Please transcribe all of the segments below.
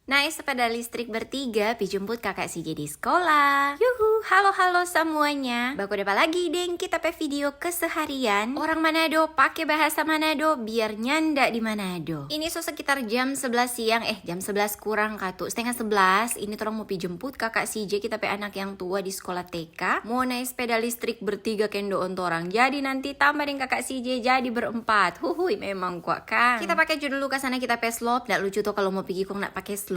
Naik sepeda listrik bertiga, pi jemput kakak si di sekolah. Yuhu, halo semuanya. Baku depan lagi deng kita pe video keseharian. Orang Manado pakai bahasa Manado biar nyanda di Manado. Ini sekitar jam 11 siang, jam 11 kurang katu, setengah 11. Ini orang mau pi jemput kakak si kita pe anak yang tua di sekolah TK. Mau naik sepeda listrik bertiga kendo orang. Jadi nanti tambah dengan kakak si jadi berempat. Huhui memang kuat kan. Kita pakai dulu ke sana kita pe slop. Nggak lucu tuh kalau mau pergi kok nak pakai slop.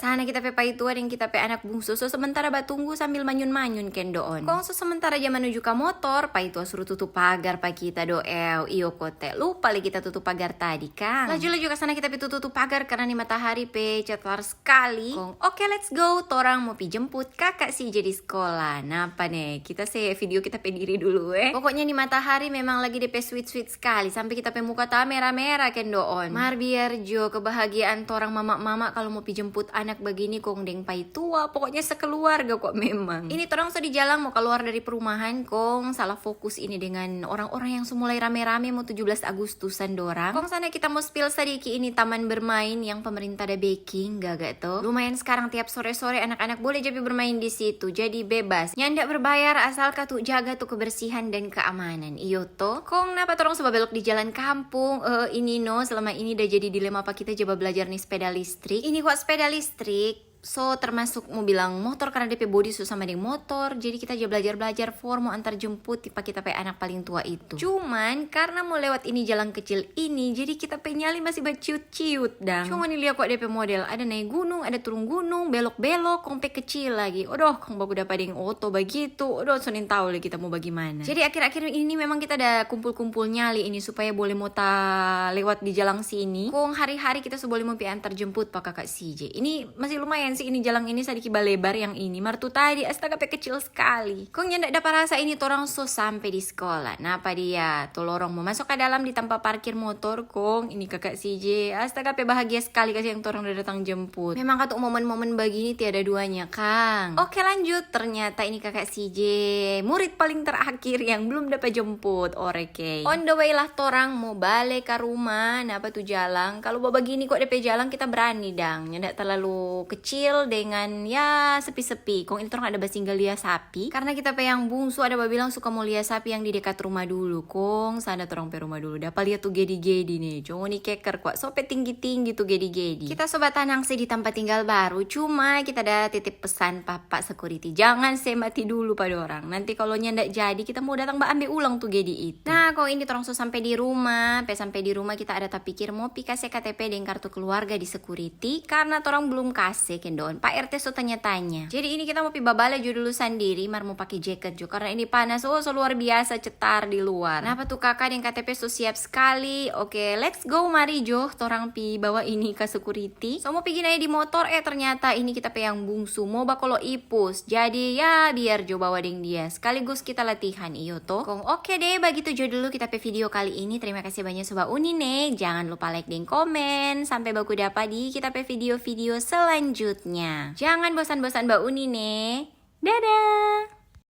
Sana kita pe tua dan kita pe anak bungsu. So sementara batunggu sambil manyun-manyun kendoon. Kong so sementara dia menuju ke motor, paitua suruh tutup pagar pa kita doel. Iyo kote lupa lagi kita tutup pagar tadi kan. Laju-laju ke sana kita pe tutup pagar karena nih matahari pe cetar sekali. Kong oke, let's go. Torang mau pi jemput kakak si jadi sekolah. Napa nih? Kita video kita pe diri dulu Pokoknya nih matahari memang lagi DP sweet sekali sampai kita pe muka ta merah-merah kendoon. Mar biar jo kebahagiaan torang mama-mama kalau mau pi jemput anak begini kong deng pai tua, pokoknya sekeluarga kok memang. Ini torang so di jalan mau keluar dari perumahan kong salah fokus ini dengan orang-orang yang semulai rame-rame mau 17 Agustusan dorang. Kong sana kita mau spill sedikit ini taman bermain yang pemerintah ada backing, gak tuh. Lumayan sekarang tiap sore-sore anak-anak boleh jadi bermain di situ, jadi bebas. Nyandak berbayar asal katu jaga tuh kebersihan dan keamanan. Iyo toh. Kong napa torang sebab belok di jalan kampung? Ini no selama ini udah jadi dilema apa kita coba belajar nih sepeda listrik. Ini kok sepeda listrik, so termasuk mau bilang motor karena DP body susah sama dengan motor. Jadi kita aja belajar for mau antar jemput tipe kita pe anak paling tua itu. Cuman karena mau lewat ini jalan kecil ini, jadi kita pe nyali masih berciut-ciut dang. Cuma nih lihat kok DP model, ada naik gunung, ada turun gunung, belok-belok, kompe kecil lagi. Odoh, kong baku dapat dengan oto begitu. Odoh, sonin tahu lagi kita mau bagaimana. Jadi akhir-akhir ini memang kita ada kumpul-kumpul nyali ini supaya boleh mau lewat di jalan sini. Kong hari-hari kita boleh mau pi antar jemput pak kakak CJ. Ini masih lumayan sih ini jalan ini sedikit lebar yang ini. Martu tadi astaga pe kecil sekali. Kong nyandak dapat rasa ini torang so sampai di sekolah. Napa dia? Tolorong mau masuk ke dalam di tempat parkir motor kong. Ini kakak CJ astaga pe bahagia sekali kasih yang torang udah datang jemput. Memang kata momen-momen begini tiada duanya Kang. Oke lanjut, ternyata ini kakak CJ murid paling terakhir yang belum dapat jemput. Oreke. On the way lah torang mau balik ke rumah. Napa tuh jalan? Kalau begini kok DP jalan kita berani dang. Nyandak terlalu kecil dengan ya sepi-sepi. Kong ini orang ada basinggal lia sapi karena kita pe yang bungsu ada bilang suka mau lihat sapi yang di dekat rumah dulu. Kong sana orang pe rumah dulu dapat lihat tuh gedi-gedi nih. Cuma nih keker kok sope tinggi-tinggi tuh gedi-gedi. Kita sobat tanang sih di tempat tinggal baru, cuma kita ada titip pesan papa security jangan mati dulu pada orang. Nanti kalau nyandak jadi kita mau datang ambil ulang tuh gedi itu. Nah kok ini orang so sampai di rumah kita ada tak pikir mau pi kasih KTP dan kartu keluarga di security karena orang belum kasih kendon. Pak RT so tanya-tanya. Jadi ini kita mau pi babala jo dulu sendiri, mar mau pakai jaket jo karena ini panas. So luar biasa cetar di luar. Kenapa tuh kakak dan KTP so siap sekali. Oke, let's go mari jo. Torang pi bawa ini ke security. So mau pergi naik di motor ternyata ini kita pe yang bungsu mau bakolo ipus. Jadi ya biar jo bawa deng dia. Sekaligus kita latihan iyo toh. Kong oke deh begitu jo dulu kita pe video kali ini. Terima kasih banyak sobat Uni nih. Jangan lupa like dan komen. Sampai baku dapat di kita pe video-video selanjutnya. Jangan bosan-bosan Mbak Uni nih. Dadah.